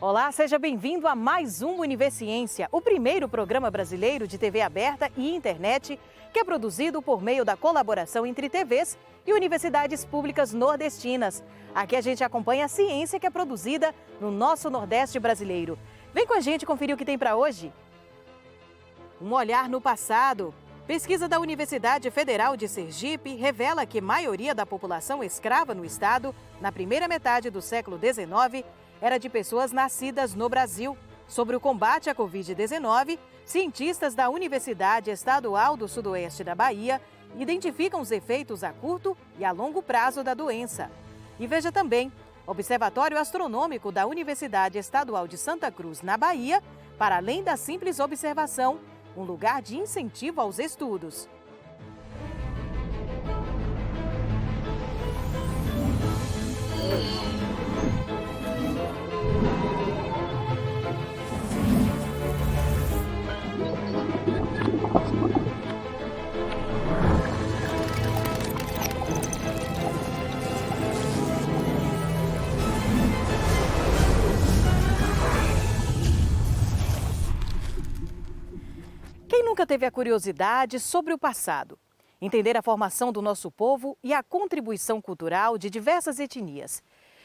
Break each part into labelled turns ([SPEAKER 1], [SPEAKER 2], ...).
[SPEAKER 1] Olá, seja bem-vindo a mais um Universiência, o primeiro programa brasileiro de TV aberta e internet que é produzido por meio da colaboração entre TVs e universidades públicas nordestinas. Aqui a gente acompanha a ciência que é produzida no nosso Nordeste brasileiro. Vem com a gente conferir o que tem para hoje. Um olhar no passado. Pesquisa da Universidade Federal de Sergipe revela que a maioria da população escrava no estado, na primeira metade do século XIX, era de pessoas nascidas no Brasil. Sobre o combate à Covid-19, cientistas da Universidade Estadual do Sudoeste da Bahia identificam os efeitos a curto e a longo prazo da doença. E veja também, Observatório Astronômico da Universidade Estadual de Santa Cruz, na Bahia, para além da simples observação, um lugar de incentivo aos estudos. Quem nunca teve a curiosidade sobre o passado? Entender a formação do nosso povo e a contribuição cultural de diversas etnias.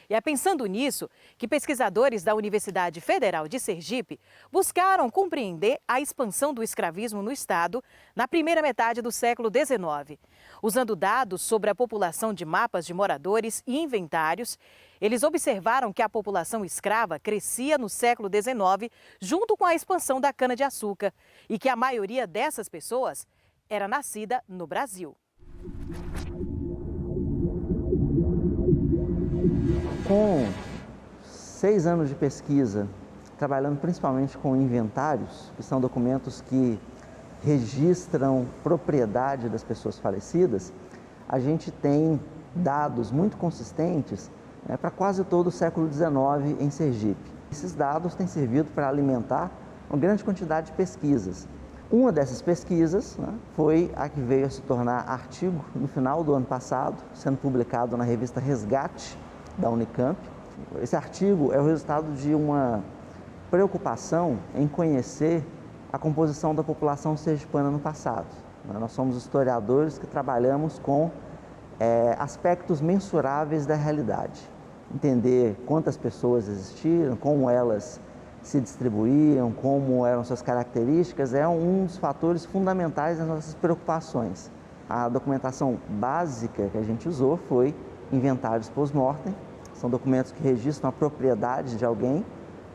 [SPEAKER 1] E é pensando nisso que pesquisadores da Universidade Federal de Sergipe buscaram compreender a expansão do escravismo no estado na primeira metade do século XIX. Usando dados sobre a população de mapas de moradores e inventários, eles observaram que a população escrava crescia no século XIX junto com a expansão da cana-de-açúcar e que a maioria dessas pessoas era nascida no Brasil.
[SPEAKER 2] Com 6 anos de pesquisa, trabalhando principalmente com inventários, que são documentos que registram propriedade das pessoas falecidas, a gente tem dados muito consistentes para quase todo o século XIX em Sergipe. Esses dados têm servido para alimentar uma grande quantidade de pesquisas. Uma dessas pesquisas foi a que veio a se tornar artigo no final do ano passado, sendo publicado na revista Resgate, da Unicamp. Esse artigo é o resultado de uma preocupação em conhecer a composição da população sergipana no passado. Nós somos historiadores que trabalhamos com aspectos mensuráveis da realidade. Entender quantas pessoas existiram, como elas se distribuíam, como eram suas características, é um dos fatores fundamentais das nossas preocupações. A documentação básica que a gente usou foi inventários post-mortem. São documentos que registram a propriedade de alguém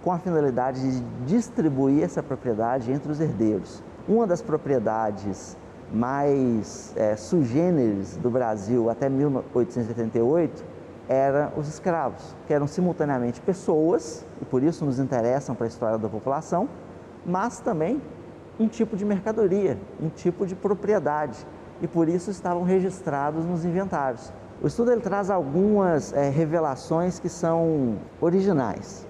[SPEAKER 2] com a finalidade de distribuir essa propriedade entre os herdeiros. Uma das propriedades mais sui generis do Brasil até 1888 era os escravos, que eram simultaneamente pessoas, e por isso nos interessam para a história da população, mas também um tipo de mercadoria, um tipo de propriedade, e por isso estavam registrados nos inventários. O estudo ele traz algumas revelações que são originais.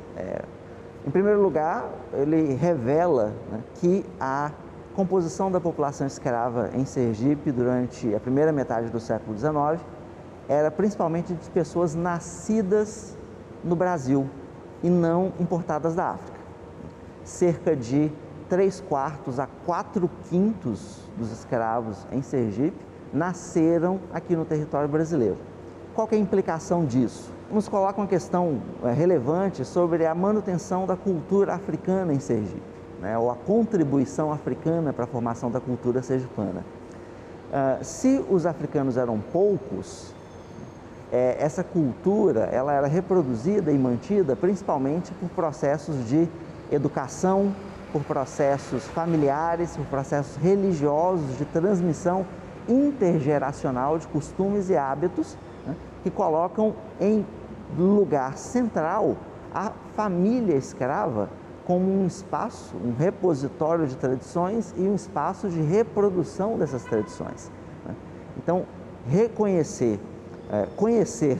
[SPEAKER 2] Em primeiro lugar, ele revela que a composição da população escrava em Sergipe durante a primeira metade do século XIX era principalmente de pessoas nascidas no Brasil e não importadas da África. Cerca de 3/4 a 4/5 dos escravos em Sergipe nasceram aqui no território brasileiro. Qual que é a implicação disso? Nos coloca uma questão relevante sobre a manutenção da cultura africana em Sergipe, ou a contribuição africana para a formação da cultura sergipana. Se os africanos eram poucos, essa cultura ela era reproduzida e mantida principalmente por processos de educação, por processos familiares, por processos religiosos de transmissão intergeracional de costumes e hábitos, que colocam em lugar central a família escrava como um espaço, um repositório de tradições e um espaço de reprodução dessas tradições. Então, conhecer,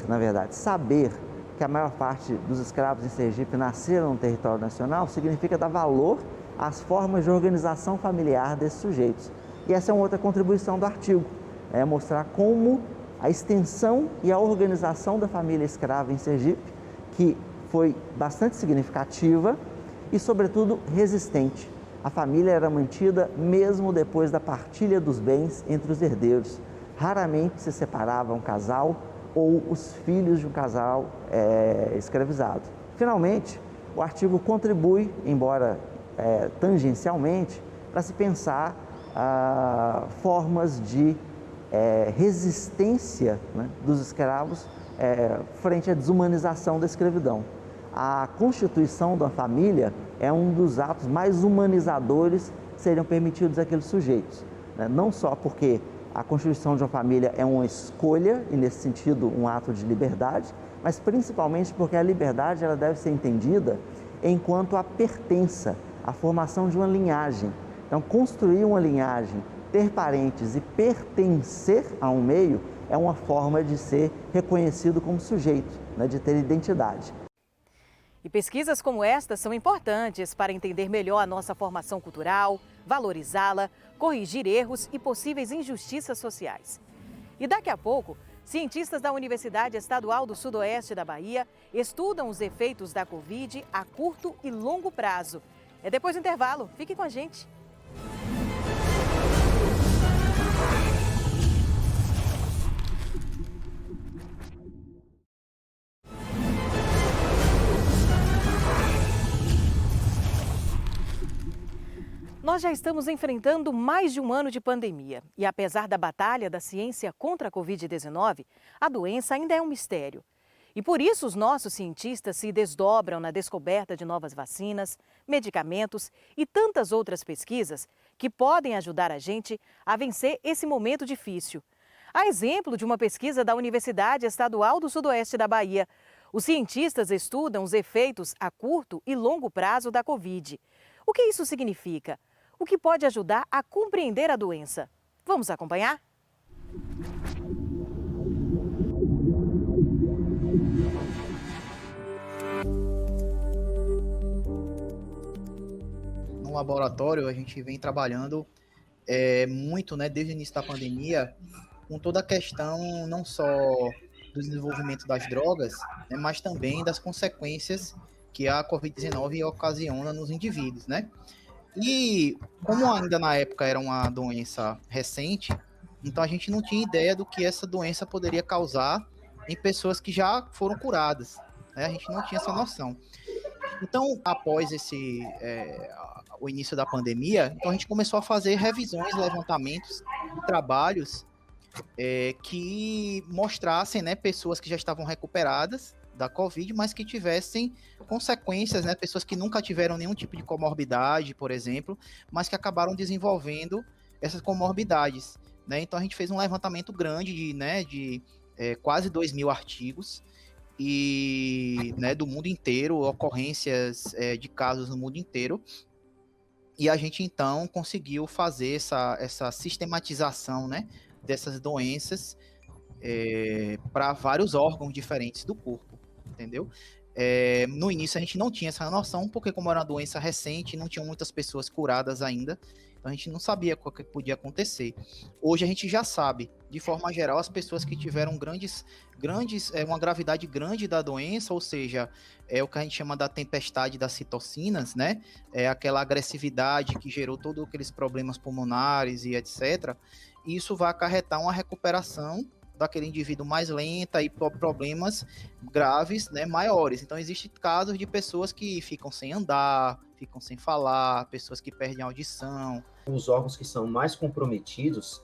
[SPEAKER 2] na verdade, saber que a maior parte dos escravos em Sergipe nasceram no território nacional significa dar valor às formas de organização familiar desses sujeitos. E essa é uma outra contribuição do artigo, mostrar como a extensão e a organização da família escrava em Sergipe, que foi bastante significativa e, sobretudo, resistente. A família era mantida mesmo depois da partilha dos bens entre os herdeiros. Raramente se separava um casal ou os filhos de um casal escravizado. Finalmente, o artigo contribui, embora tangencialmente, para se pensar formas de resistência, né, dos escravos frente à desumanização da escravidão. A constituição da família é um dos atos mais humanizadores que seriam permitidos àqueles sujeitos, né? Não só porque a constituição de uma família é uma escolha e, nesse sentido, um ato de liberdade, mas principalmente porque a liberdade ela deve ser entendida enquanto a pertença, a formação de uma linhagem. Então, construir uma linhagem, ter parentes e pertencer a um meio é uma forma de ser reconhecido como sujeito, né, de ter identidade.
[SPEAKER 1] E pesquisas como esta são importantes para entender melhor a nossa formação cultural, valorizá-la, corrigir erros e possíveis injustiças sociais. E daqui a pouco, cientistas da Universidade Estadual do Sudoeste da Bahia estudam os efeitos da Covid a curto e longo prazo. É depois do intervalo. Fique com a gente. Nós já estamos enfrentando mais de um ano de pandemia e, apesar da batalha da ciência contra a Covid-19, a doença ainda é um mistério. E por isso os nossos cientistas se desdobram na descoberta de novas vacinas, medicamentos e tantas outras pesquisas que podem ajudar a gente a vencer esse momento difícil. A exemplo de uma pesquisa da Universidade Estadual do Sudoeste da Bahia, os cientistas estudam os efeitos a curto e longo prazo da Covid. O que isso significa? O que pode ajudar a compreender a doença? Vamos acompanhar?
[SPEAKER 3] No laboratório, a gente vem trabalhando muito, né, desde o início da pandemia, com toda a questão não só do desenvolvimento das drogas, né, mas também das consequências que a Covid-19 ocasiona nos indivíduos, né? E como ainda na época era uma doença recente, então a gente não tinha ideia do que essa doença poderia causar em pessoas que já foram curadas, né? A gente não tinha essa noção. Então, após o início da pandemia, então a gente começou a fazer revisões, levantamentos de trabalhos que mostrassem, né, pessoas que já estavam recuperadas da Covid, mas que tivessem consequências, né, pessoas que nunca tiveram nenhum tipo de comorbidade, por exemplo, mas que acabaram desenvolvendo essas comorbidades, né? Então a gente fez um levantamento grande de quase 2.000 artigos e, né, do mundo inteiro, ocorrências de casos no mundo inteiro, e a gente então conseguiu fazer essa sistematização, né, dessas doenças para vários órgãos diferentes do corpo, entendeu? No início a gente não tinha essa noção, porque como era uma doença recente, não tinham muitas pessoas curadas ainda, então a gente não sabia o que podia acontecer. Hoje a gente já sabe, de forma geral, as pessoas que tiveram uma gravidade grande da doença, ou seja, o que a gente chama da tempestade das citocinas, né? É aquela agressividade que gerou todos aqueles problemas pulmonares e etc. E isso vai acarretar uma recuperação daquele indivíduo mais lenta e problemas graves, né, maiores. Então, existem casos de pessoas que ficam sem andar, ficam sem falar, pessoas que perdem a audição.
[SPEAKER 4] Os órgãos que são mais comprometidos,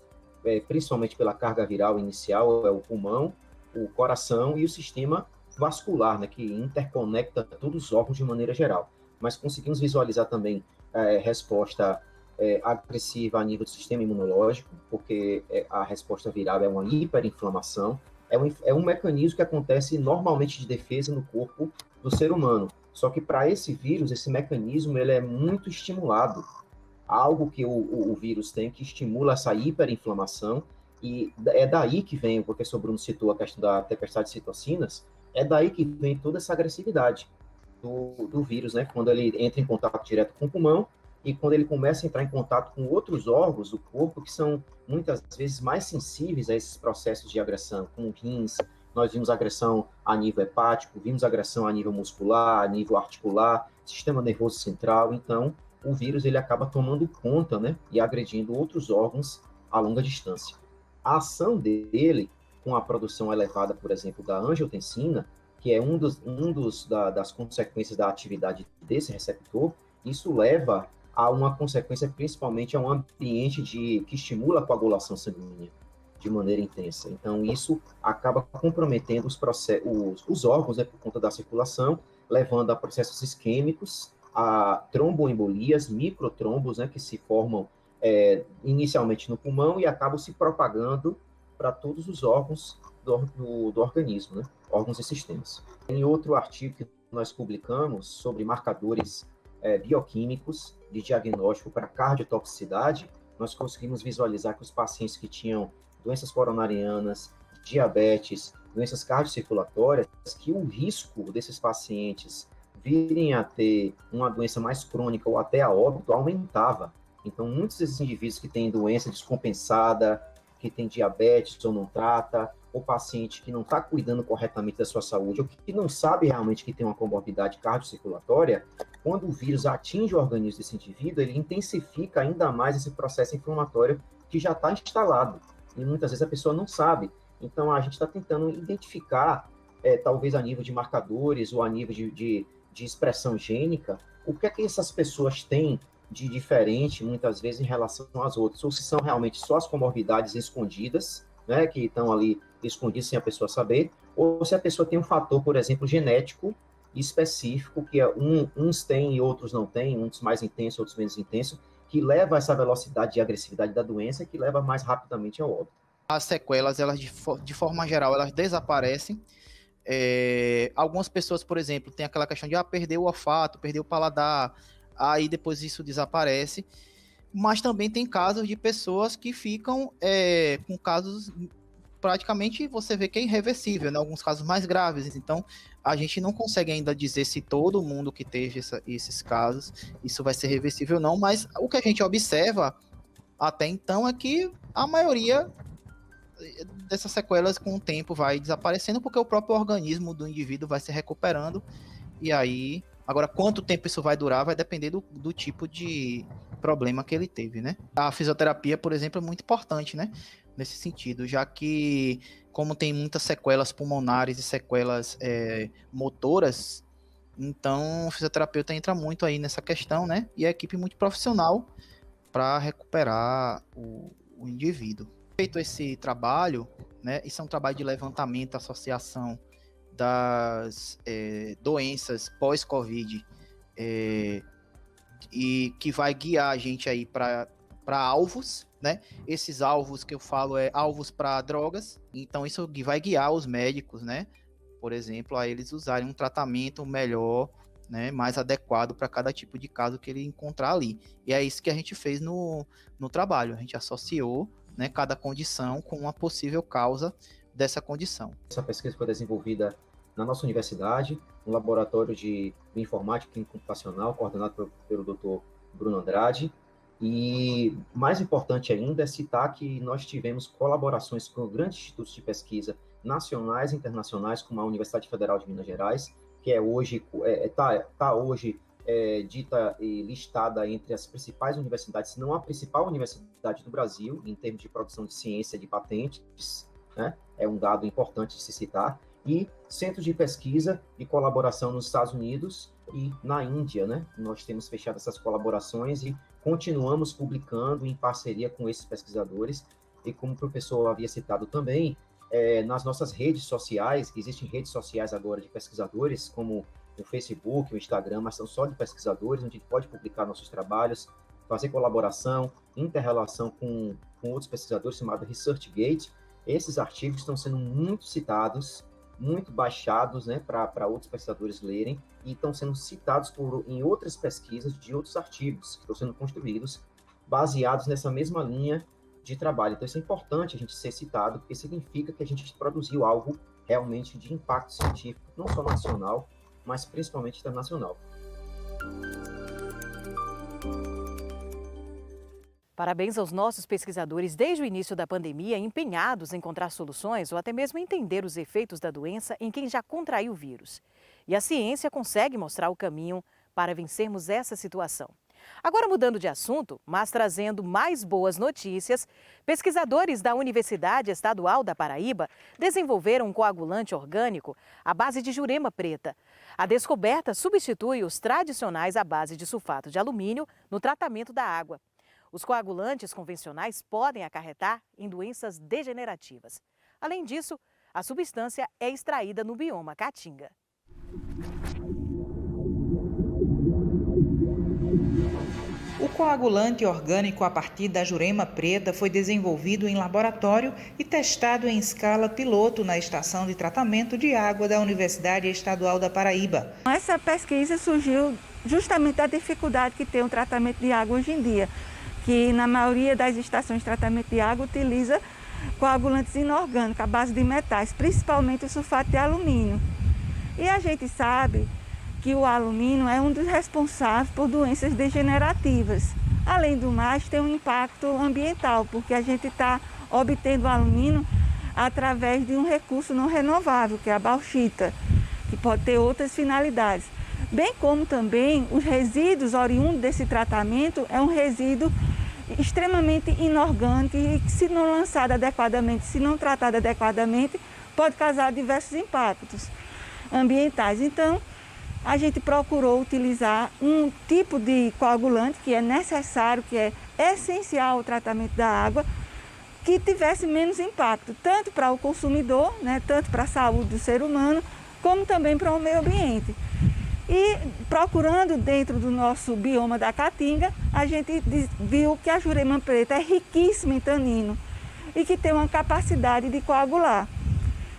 [SPEAKER 4] principalmente pela carga viral inicial, é o pulmão, o coração e o sistema vascular, né, que interconecta todos os órgãos de maneira geral. Mas conseguimos visualizar também resposta agressiva a nível do sistema imunológico, porque a resposta viral é uma hiperinflamação, é um mecanismo que acontece normalmente de defesa no corpo do ser humano. Só que para esse vírus, esse mecanismo ele é muito estimulado. Algo que o vírus tem que estimula essa hiperinflamação, e é daí que vem, o professor Bruno citou a questão da tempestade de citocinas, é daí que vem toda essa agressividade do vírus, né? Quando ele entra em contato direto com o pulmão, e quando ele começa a entrar em contato com outros órgãos do corpo que são muitas vezes mais sensíveis a esses processos de agressão, como rins, nós vimos agressão a nível hepático, vimos agressão a nível muscular, a nível articular, sistema nervoso central. Então, o vírus ele acaba tomando conta, né, e agredindo outros órgãos a longa distância. A ação dele, com a produção elevada, por exemplo, da angiotensina, que é das consequências da atividade desse receptor, isso leva a uma consequência, principalmente a um ambiente que estimula a coagulação sanguínea de maneira intensa. Então, isso acaba comprometendo os órgãos, né, por conta da circulação, levando a processos isquêmicos, a tromboembolias, microtrombos, né, que se formam inicialmente no pulmão e acabam se propagando para todos os órgãos do organismo, né, órgãos e sistemas. Em outro artigo que nós publicamos sobre marcadores bioquímicos de diagnóstico para cardiotoxicidade, nós conseguimos visualizar que os pacientes que tinham doenças coronarianas, diabetes, doenças cardiocirculatórias, que o risco desses pacientes virem a ter uma doença mais crônica ou até a óbito aumentava. Então, muitos desses indivíduos que têm doença descompensada, que tem diabetes ou não trata, ou paciente que não está cuidando corretamente da sua saúde, ou que não sabe realmente que tem uma comorbidade cardiocirculatória, quando o vírus atinge o organismo desse indivíduo, ele intensifica ainda mais esse processo inflamatório que já está instalado. E muitas vezes a pessoa não sabe. Então, a gente está tentando identificar, talvez a nível de marcadores ou a nível de expressão gênica, o que é que essas pessoas têm de diferente, muitas vezes, em relação às outras, ou se são realmente só as comorbidades escondidas, né, que estão ali escondidas sem a pessoa saber, ou se a pessoa tem um fator, por exemplo, genético específico, que uns têm e outros não têm, uns mais intensos, outros menos intensos, que leva a essa velocidade e agressividade da doença, que leva mais rapidamente ao óbito.
[SPEAKER 3] As sequelas, elas de forma geral, elas desaparecem. Algumas pessoas, por exemplo, tem aquela questão de perder o olfato, perder o paladar, aí depois isso desaparece, mas também tem casos de pessoas que ficam com casos praticamente você vê que é irreversível, né? Alguns casos mais graves, então a gente não consegue ainda dizer se todo mundo que teve esses casos, isso vai ser reversível ou não, mas o que a gente observa até então é que a maioria dessas sequelas com o tempo vai desaparecendo, porque o próprio organismo do indivíduo vai se recuperando, e aí, agora quanto tempo isso vai durar vai depender do tipo de problema que ele teve, né? A fisioterapia, por exemplo, é muito importante, né? Nesse sentido, já que como tem muitas sequelas pulmonares e sequelas motoras, então o fisioterapeuta entra muito aí nessa questão, né? E a equipe muito profissional para recuperar o indivíduo. Feito esse trabalho, né? Isso é um trabalho de levantamento, associação das doenças pós-Covid, e que vai guiar a gente aí para alvos, né? Esses alvos que eu falo alvos para drogas, então isso vai guiar os médicos, né? Por exemplo, a eles usarem um tratamento melhor, né? Mais adequado para cada tipo de caso que ele encontrar ali. E é isso que a gente fez no trabalho, a gente associou, né, cada condição com uma possível causa dessa condição.
[SPEAKER 4] Essa pesquisa foi desenvolvida na nossa universidade, no laboratório de bioinformática e computacional, coordenado pelo Dr. Bruno Andrade. E mais importante ainda é citar que nós tivemos colaborações com grandes institutos de pesquisa nacionais e internacionais, como a Universidade Federal de Minas Gerais, que hoje está hoje dita e listada entre as principais universidades, se não a principal universidade do Brasil, em termos de produção de ciência de patentes, né? É um dado importante de se citar, e centros de pesquisa e colaboração nos Estados Unidos e na Índia, né? Nós temos fechado essas colaborações e continuamos publicando em parceria com esses pesquisadores, e como o professor havia citado também, nas nossas redes sociais, que existem redes sociais agora de pesquisadores, como o Facebook, o Instagram, mas são só de pesquisadores, onde a gente pode publicar nossos trabalhos, fazer colaboração, inter-relação com outros pesquisadores, chamado ResearchGate. Esses artigos estão sendo muito citados, muito baixados, né, para outros pesquisadores lerem, e estão sendo citados em outras pesquisas de outros artigos que estão sendo construídos, baseados nessa mesma linha de trabalho. Então, isso é importante a gente ser citado, porque significa que a gente produziu algo realmente de impacto científico, não só nacional, mas principalmente internacional.
[SPEAKER 1] Parabéns aos nossos pesquisadores desde o início da pandemia, empenhados em encontrar soluções ou até mesmo entender os efeitos da doença em quem já contraiu o vírus. E a ciência consegue mostrar o caminho para vencermos essa situação. Agora, mudando de assunto, mas trazendo mais boas notícias, pesquisadores da Universidade Estadual da Paraíba desenvolveram um coagulante orgânico à base de jurema preta. A descoberta substitui os tradicionais à base de sulfato de alumínio no tratamento da água. Os coagulantes convencionais podem acarretar em doenças degenerativas. Além disso, a substância é extraída no bioma Caatinga.
[SPEAKER 5] O coagulante orgânico a partir da jurema preta foi desenvolvido em laboratório e testado em escala piloto na estação de tratamento de água da Universidade Estadual da Paraíba.
[SPEAKER 6] Essa pesquisa surgiu justamente da dificuldade que tem o tratamento de água hoje em dia, que na maioria das estações de tratamento de água utiliza coagulantes inorgânicos à base de metais, principalmente o sulfato de alumínio. E a gente sabe que o alumínio é um dos responsáveis por doenças degenerativas. Além do mais, tem um impacto ambiental, porque a gente está obtendo alumínio através de um recurso não renovável, que é a bauxita, que pode ter outras finalidades. Bem como também os resíduos oriundos desse tratamento é um resíduo extremamente inorgânico e que, se não lançado adequadamente, se não tratado adequadamente, pode causar diversos impactos ambientais. Então, a gente procurou utilizar um tipo de coagulante que é necessário, que é essencial ao tratamento da água, que tivesse menos impacto, tanto para o consumidor, tanto para a saúde do ser humano, como também para o meio ambiente. E procurando dentro do nosso bioma da Caatinga, a gente viu que a jurema preta é riquíssima em tanino e que tem uma capacidade de coagular.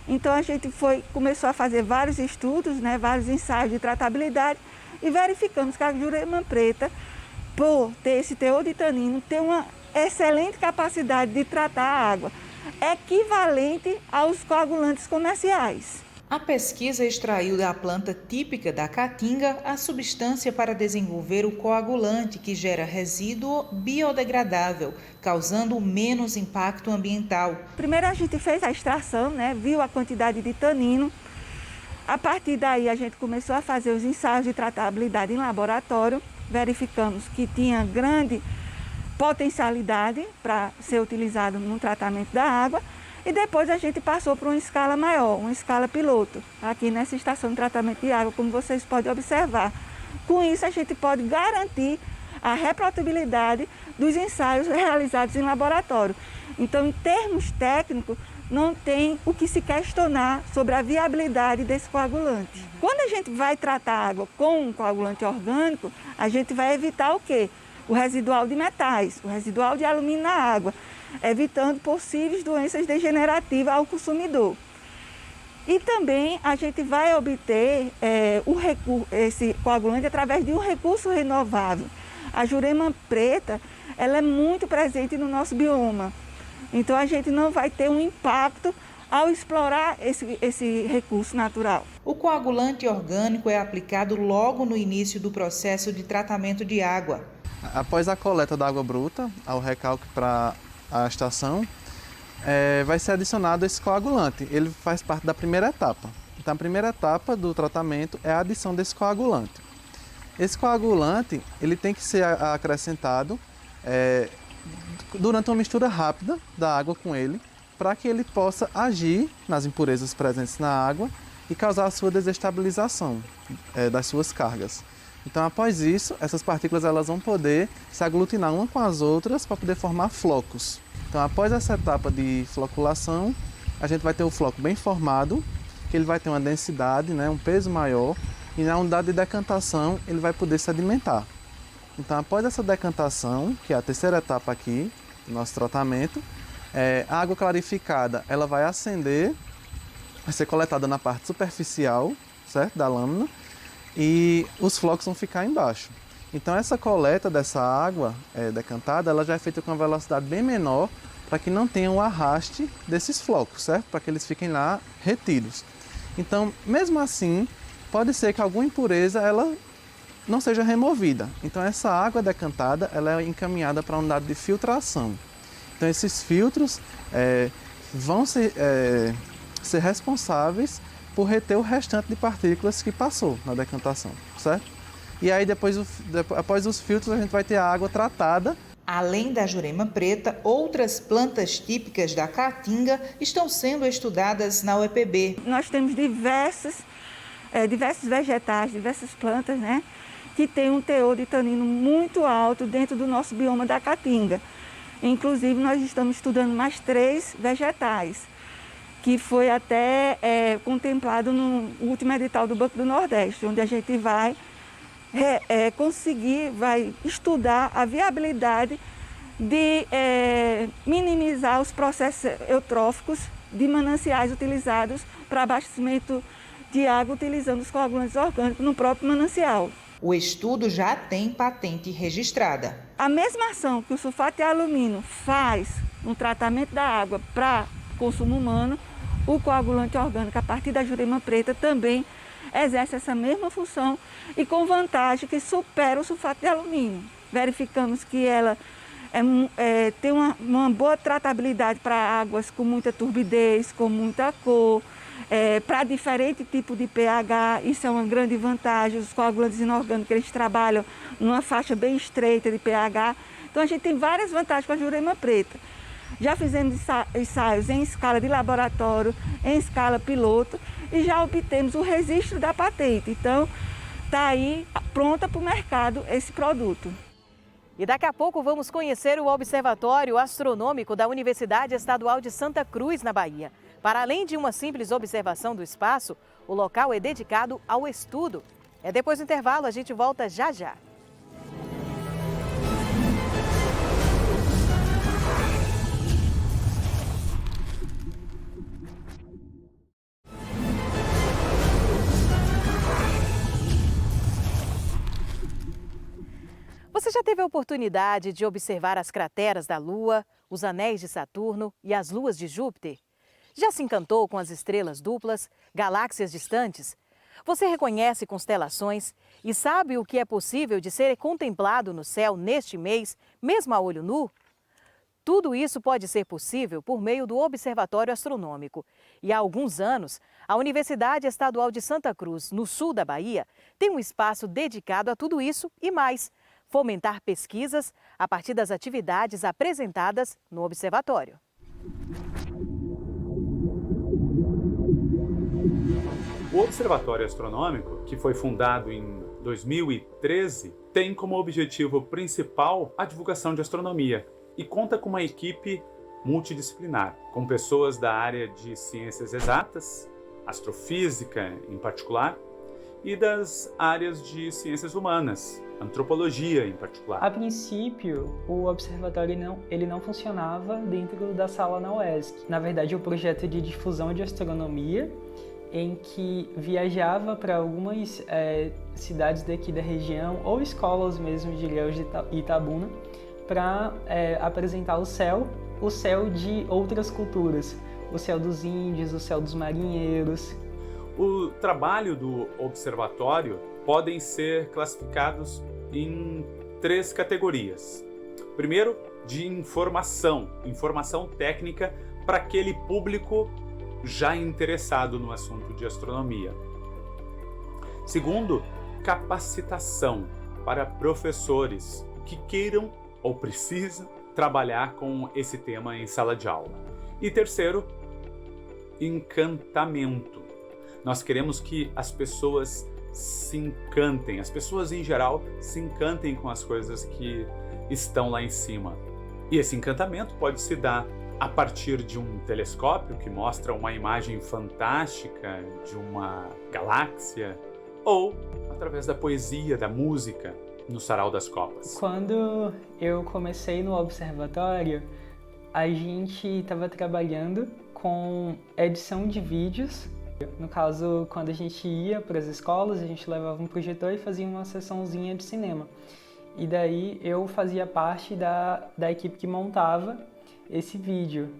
[SPEAKER 6] Então a gente começou a fazer vários estudos, vários ensaios de tratabilidade e verificamos que a jurema preta, por ter esse teor de tanino, tem uma excelente capacidade de tratar a água, equivalente aos coagulantes comerciais.
[SPEAKER 5] A pesquisa extraiu da planta típica da Caatinga a substância para desenvolver o coagulante que gera resíduo biodegradável, causando menos impacto ambiental.
[SPEAKER 6] Primeiro a gente fez a extração, viu a quantidade de tanino. A partir daí a gente começou a fazer os ensaios de tratabilidade em laboratório. Verificamos que tinha grande potencialidade para ser utilizado no tratamento da água. E depois a gente passou para uma escala maior, uma escala piloto, aqui nessa estação de tratamento de água, como vocês podem observar. Com isso, a gente pode garantir a reprodutibilidade dos ensaios realizados em laboratório. Então, em termos técnicos, não tem o que se questionar sobre a viabilidade desse coagulante. Quando a gente vai tratar a água com um coagulante orgânico, a gente vai evitar o quê? O residual de metais, o residual de alumínio na água, evitando possíveis doenças degenerativas ao consumidor. E também a gente vai obter esse coagulante através de um recurso renovável. A jurema preta, ela é muito presente no nosso bioma. Então a gente não vai ter um impacto ao explorar esse recurso natural.
[SPEAKER 5] O coagulante orgânico é aplicado logo no início do processo de tratamento de água.
[SPEAKER 7] Após a coleta da água bruta, ao recalque para a estação, vai ser adicionado esse coagulante. Ele faz parte da primeira etapa. Então, a primeira etapa do tratamento é a adição desse coagulante. Esse coagulante ele tem que ser acrescentado durante uma mistura rápida da água com ele, para que ele possa agir nas impurezas presentes na água e causar a sua desestabilização das suas cargas. Então, após isso, essas partículas elas vão poder se aglutinar uma com as outras para poder formar flocos. Então, após essa etapa de floculação, a gente vai ter o floco bem formado, que ele vai ter uma densidade, um peso maior, e na unidade de decantação ele vai poder sedimentar. Então, após essa decantação, que é a terceira etapa aqui do nosso tratamento, a água clarificada ela vai ascender, vai ser coletada na parte superficial, certo, da lâmina, e os flocos vão ficar embaixo. Então essa coleta dessa água decantada, ela já é feita com uma velocidade bem menor para que não tenha o arraste desses flocos, certo? Para que eles fiquem lá retidos. Então, mesmo assim, pode ser que alguma impureza ela não seja removida. Então essa água decantada ela é encaminhada para a unidade de filtração. Então esses filtros vão ser responsáveis por reter o restante de partículas que passou na decantação, certo? E aí após os filtros a gente vai ter a água tratada.
[SPEAKER 5] Além da jurema preta, outras plantas típicas da Caatinga estão sendo estudadas na UEPB.
[SPEAKER 6] Nós temos diversos vegetais, diversas plantas, né, que têm um teor de tanino muito alto dentro do nosso bioma da Caatinga. Inclusive, nós estamos estudando mais 3 vegetais, que foi até contemplado no último edital do Banco do Nordeste, onde a gente vai vai estudar a viabilidade de minimizar os processos eutróficos de mananciais utilizados para abastecimento de água utilizando os coagulantes orgânicos no próprio manancial.
[SPEAKER 5] O estudo já tem patente registrada.
[SPEAKER 6] A mesma ação que o sulfato de alumínio faz no tratamento da água para consumo humano, o coagulante orgânico a partir da jurema preta também exerce essa mesma função e com vantagem que supera o sulfato de alumínio. Verificamos que ela tem uma boa tratabilidade para águas com muita turbidez, com muita cor, para diferente tipo de pH, isso é uma grande vantagem. Os coagulantes inorgânicos eles trabalham numa faixa bem estreita de pH, então a gente tem várias vantagens com a jurema preta. Já fizemos ensaios em escala de laboratório, em escala piloto e já obtemos o registro da patente. Então, está aí pronta para o mercado esse produto.
[SPEAKER 1] E daqui a pouco vamos conhecer o Observatório Astronômico da Universidade Estadual de Santa Cruz, na Bahia. Para além de uma simples observação do espaço, o local é dedicado ao estudo. Depois do intervalo, a gente volta já já. Você já teve a oportunidade de observar as crateras da Lua, os anéis de Saturno e as luas de Júpiter? Já se encantou com as estrelas duplas, galáxias distantes? Você reconhece constelações e sabe o que é possível de ser contemplado no céu neste mês, mesmo a olho nu? Tudo isso pode ser possível por meio do Observatório Astronômico. E há alguns anos, a Universidade Estadual de Santa Cruz, no sul da Bahia, tem um espaço dedicado a tudo isso e mais. Fomentar pesquisas a partir das atividades apresentadas no observatório.
[SPEAKER 8] O Observatório Astronômico, que foi fundado em 2013, tem como objetivo principal a divulgação de astronomia e conta com uma equipe multidisciplinar, com pessoas da área de ciências exatas, astrofísica em particular, e das áreas de ciências humanas, antropologia em particular.
[SPEAKER 9] A princípio, o observatório ele não funcionava dentro da sala na UESC. Na verdade, o projeto de difusão de astronomia, em que viajava para algumas cidades daqui da região, ou escolas mesmo de Ilhéus de Itabuna, para apresentar o céu de outras culturas, o céu dos índios, o céu dos marinheiros.
[SPEAKER 8] O trabalho do observatório podem ser classificados em 3 categorias. Primeiro, de informação técnica para aquele público já interessado no assunto de astronomia. Segundo, capacitação para professores que queiram ou precisam trabalhar com esse tema em sala de aula. E terceiro, encantamento. Nós queremos que as pessoas se encantem, as pessoas em geral se encantem com as coisas que estão lá em cima. E esse encantamento pode se dar a partir de um telescópio que mostra uma imagem fantástica de uma galáxia, ou através da poesia, da música, no Sarau das Copas.
[SPEAKER 9] Quando eu comecei no observatório, a gente estava trabalhando com edição de vídeos. No caso, quando a gente ia para as escolas, a gente levava um projetor e fazia uma sessãozinha de cinema. E daí eu fazia parte da equipe que montava esse vídeo.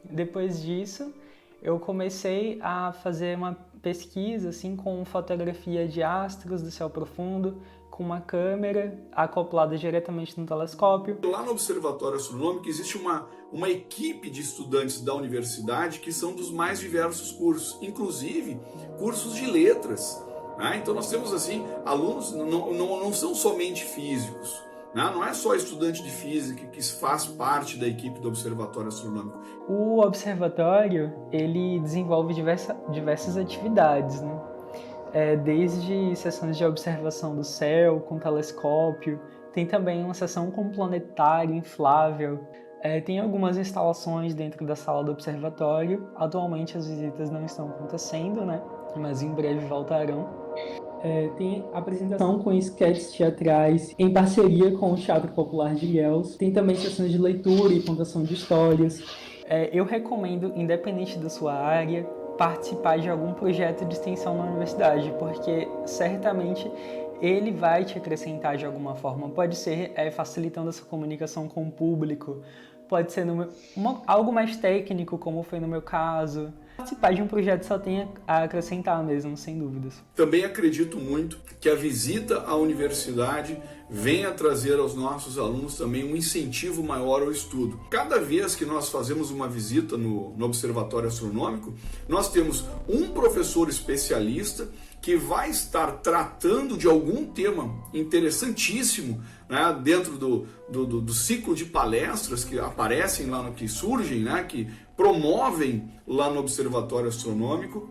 [SPEAKER 9] Depois disso, eu comecei a fazer uma pesquisa assim, com fotografia de astros do céu profundo, com uma câmera acoplada diretamente no telescópio.
[SPEAKER 10] Lá no Observatório Astronômico existe uma equipe de estudantes da universidade que são dos mais diversos cursos, inclusive cursos de letras. Né? Então nós temos assim, alunos não são somente físicos. Não é só estudante de física que faz parte da equipe do Observatório Astronômico.
[SPEAKER 9] O observatório, ele desenvolve diversas atividades, né? Desde sessões de observação do céu com telescópio, tem também uma sessão com planetário inflável, tem algumas instalações dentro da sala do observatório. Atualmente as visitas não estão acontecendo, né? Mas em breve voltarão. Tem apresentação com esquetes teatrais em parceria com o Teatro Popular de Ilhéus. Tem também sessões de leitura e contação de histórias. Eu recomendo, independente da sua área, participar de algum projeto de extensão na universidade, porque certamente ele vai te acrescentar de alguma forma. Pode ser facilitando essa comunicação com o público, pode ser algo mais técnico, como foi no meu caso. Participar de um projeto só tem a acrescentar mesmo, sem dúvidas.
[SPEAKER 10] Também acredito muito que a visita à universidade venha trazer aos nossos alunos também um incentivo maior ao estudo. Cada vez que nós fazemos uma visita no Observatório Astronômico, nós temos um professor especialista que vai estar tratando de algum tema interessantíssimo, né, dentro do ciclo de palestras que aparecem lá, que surgem, né, que promovem lá no Observatório Astronômico.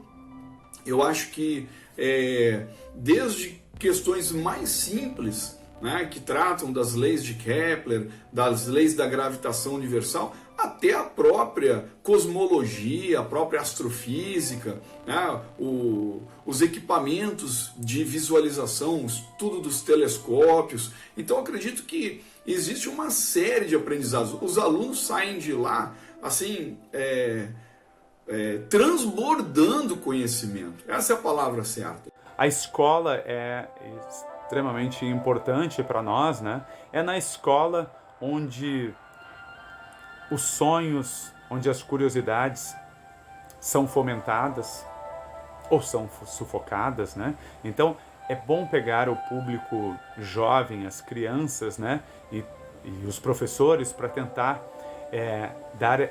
[SPEAKER 10] Eu acho que desde questões mais simples, né, que tratam das leis de Kepler, das leis da gravitação universal, até a própria cosmologia, a própria astrofísica, né, os equipamentos de visualização, o estudo dos telescópios. Então eu acredito que existe uma série de aprendizados. Os alunos saem de lá assim, transbordando conhecimento. Essa é a palavra certa.
[SPEAKER 8] A escola é extremamente importante para nós, né? É na escola onde os sonhos, onde as curiosidades são fomentadas ou são sufocadas, né? Então é bom pegar o público jovem, as crianças, né? E os professores para tentar dar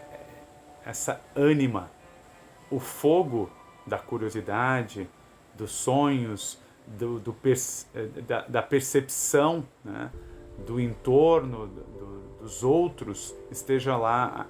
[SPEAKER 8] essa ânima, o fogo da curiosidade, dos sonhos, da percepção, né, do entorno, dos outros, esteja lá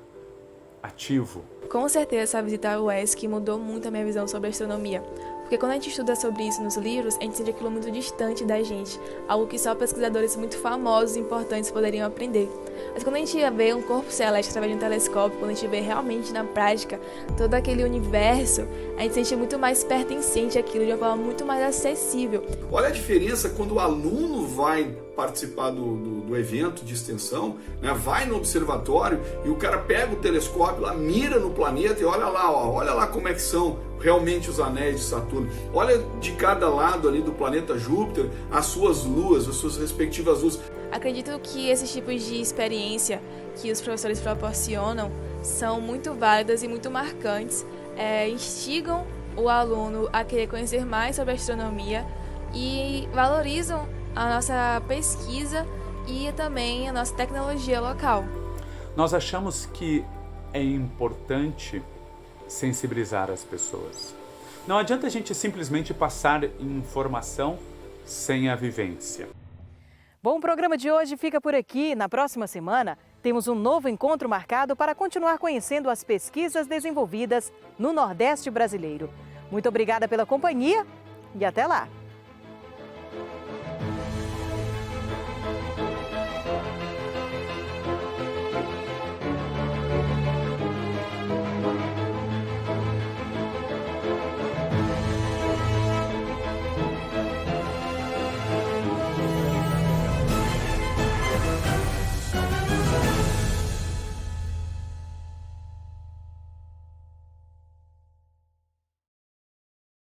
[SPEAKER 8] ativo.
[SPEAKER 11] Com certeza essa visita ao UESC mudou muito a minha visão sobre a astronomia, porque quando a gente estuda sobre isso nos livros, a gente sente aquilo muito distante da gente, algo que só pesquisadores muito famosos e importantes poderiam aprender. Mas quando a gente vê um corpo celeste através de um telescópio, quando a gente vê realmente na prática todo aquele universo, a gente se sente muito mais pertencente àquilo, de uma forma muito mais acessível.
[SPEAKER 10] Olha a diferença quando o aluno vai participar do evento de extensão, né, vai no observatório e o cara pega o telescópio, lá, mira no planeta e olha lá como é que são realmente os anéis de Saturno. Olha de cada lado ali do planeta Júpiter as suas luas, as suas respectivas luzes.
[SPEAKER 11] Acredito que esses tipos de experiência que os professores proporcionam são muito válidas e muito marcantes, instigam o aluno a querer conhecer mais sobre a astronomia e valorizam a nossa pesquisa e também a nossa tecnologia local.
[SPEAKER 8] Nós achamos que é importante sensibilizar as pessoas. Não adianta a gente simplesmente passar informação sem a vivência.
[SPEAKER 1] Bom, o programa de hoje fica por aqui. Na próxima semana, temos um novo encontro marcado para continuar conhecendo as pesquisas desenvolvidas no Nordeste brasileiro. Muito obrigada pela companhia e até lá!